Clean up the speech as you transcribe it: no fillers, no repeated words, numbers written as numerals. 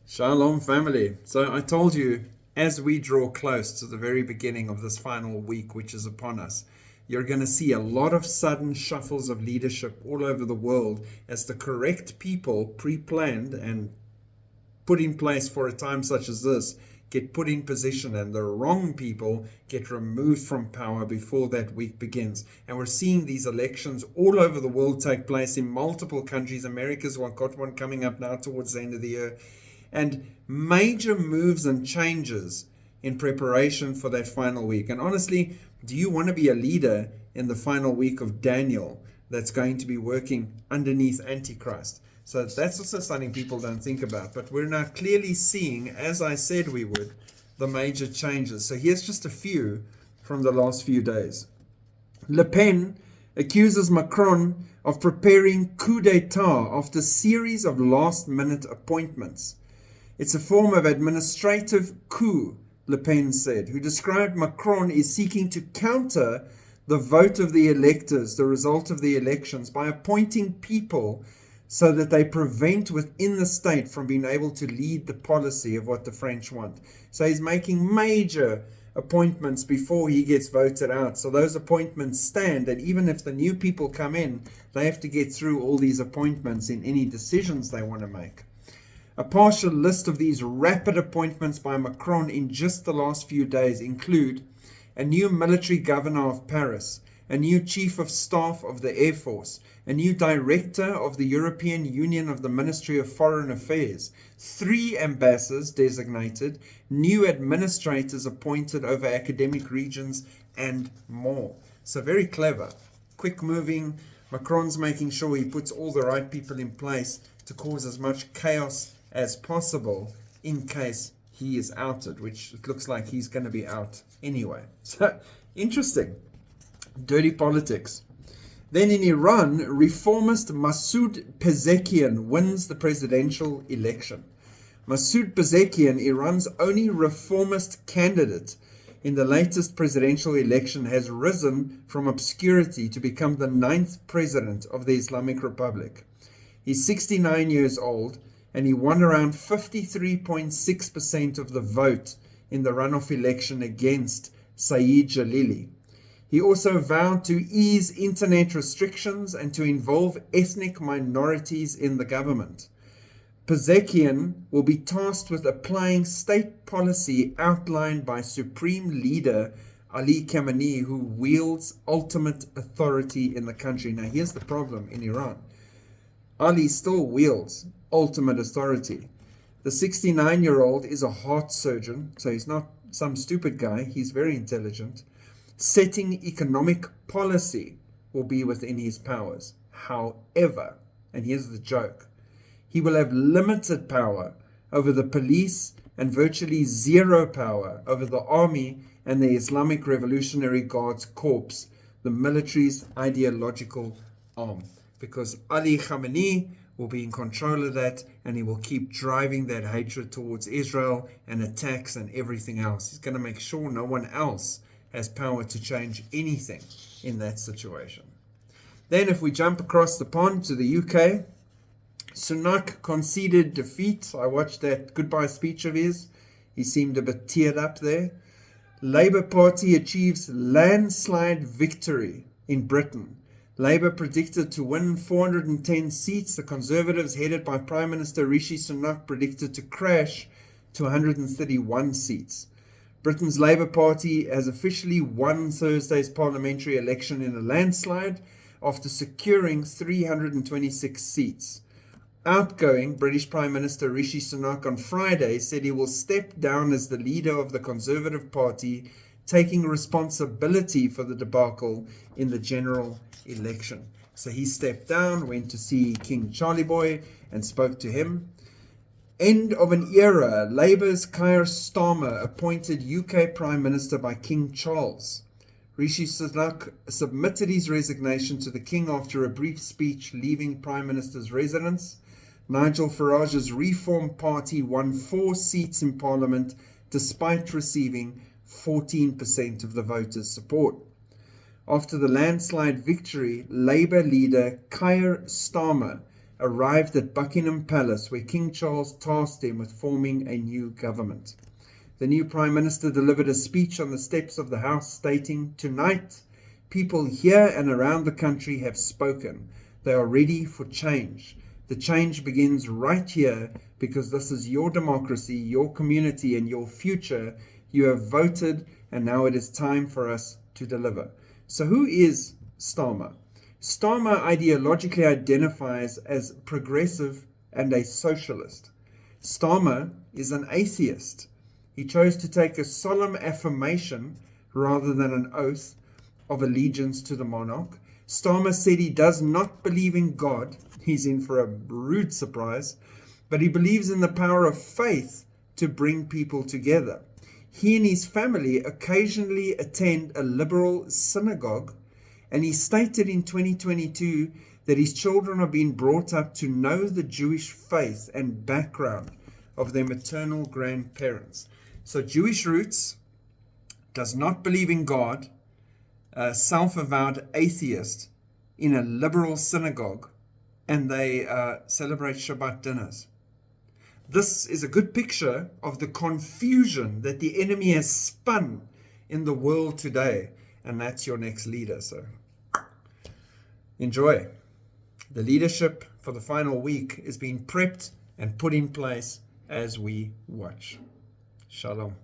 Shalom, family. So I told you, as we draw close to the very beginning of this final week, which is upon us, you're going to see a lot of sudden shuffles of leadership all over the world as the correct people, pre-planned and put in place for a time such as this, get put in position, and the wrong people get removed from power before that week begins. And we're seeing these elections all over the world take place in multiple countries. America's got one coming up now towards the end of the year. And major moves and changes in preparation for that final week. And honestly, do you want to be a leader in the final week of Daniel that's going to be working underneath Antichrist? So that's also something people don't think about. But we're now clearly seeing, as I said we would, the major changes. So here's just a few from the last few days. Le Pen accuses Macron of preparing coup d'etat after a series of last-minute appointments. It's a form of administrative coup, Le Pen said, who described Macron as seeking to counter the vote of the electors, the result of the elections, by appointing people so that they prevent within the state from being able to lead the policy of what the French want. So he's making major appointments before he gets voted out. So those appointments stand, and even if the new people come in, they have to get through all these appointments in any decisions they want to make. A partial list of these rapid appointments by Macron in just the last few days include a new military governor of Paris, a new chief of staff of the Air Force, a new director of the European Union of the Ministry of Foreign Affairs, 3 ambassadors designated, new administrators appointed over academic regions, and more. So very clever, quick moving. Macron's making sure he puts all the right people in place to cause as much chaos as possible in case he is outed, which it looks like he's going to be out anyway. So interesting. Dirty politics. Then in Iran, reformist Masoud Pezeshkian wins the presidential election. Masoud Pezeshkian, Iran's only reformist candidate in the latest presidential election, has risen from obscurity to become the 9th president of the Islamic Republic. He's 69 years old, and he won around 53.6% of the vote in the runoff election against Saeed Jalili. He also vowed to ease internet restrictions and to involve ethnic minorities in the government. Pezeshkian will be tasked with applying state policy outlined by Supreme Leader Ali Khamenei, who wields ultimate authority in the country. Now here's the problem in Iran. Ali still wields ultimate authority. The 69-year-old is a heart surgeon, so he's not some stupid guy. He's very intelligent. Setting economic policy will be within his powers. However, and here's the joke, he will have limited power over the police and virtually zero power over the army and the Islamic Revolutionary Guards Corps, the military's ideological arm. Because Ali Khamenei will be in control of that, and he will keep driving that hatred towards Israel and attacks and everything else. He's going to make sure no one else has power to change anything in that situation. Then if we jump across the pond to the UK, Sunak conceded defeat. I watched that goodbye speech of his. He seemed a bit teared up there. Labour Party achieves landslide victory in Britain. Labour predicted to win 410 seats. The Conservatives, headed by Prime Minister Rishi Sunak, predicted to crash to 131 seats. Britain's Labour Party has officially won Thursday's parliamentary election in a landslide after securing 326 seats. Outgoing British Prime Minister Rishi Sunak on Friday said he will step down as the leader of the Conservative Party, taking responsibility for the debacle in the general election. So he stepped down, went to see King Charlie Boy and spoke to him. End of an era. Labour's Keir Starmer appointed UK Prime Minister by King Charles. Rishi Sunak submitted his resignation to the King after a brief speech leaving Prime Minister's residence. Nigel Farage's Reform Party won 4 seats in Parliament despite receiving 14% of the voters' support. After the landslide victory, Labour leader Keir Starmer arrived at Buckingham Palace, where King Charles tasked him with forming a new government. The new Prime Minister delivered a speech on the steps of the House stating, "Tonight, people here and around the country have spoken. They are ready for change. The change begins right here because this is your democracy, your community, and your future. You have voted, and now it is time for us to deliver." So who is Starmer? Starmer ideologically identifies as progressive and a socialist. Starmer is an atheist. He chose to take a solemn affirmation rather than an oath of allegiance to the monarch. Starmer said he does not believe in God. He's in for a rude surprise. But he believes in the power of faith to bring people together. He and his family occasionally attend a liberal synagogue, and he stated in 2022 that his children are being brought up to know the Jewish faith and background of their maternal grandparents. So Jewish roots, does not believe in God, a self-avowed atheist in a liberal synagogue, and they celebrate Shabbat dinners. This is a good picture of the confusion that the enemy has spun in the world today, and that's your next leader. So enjoy. The leadership for the final week is being prepped and put in place as we watch. Shalom.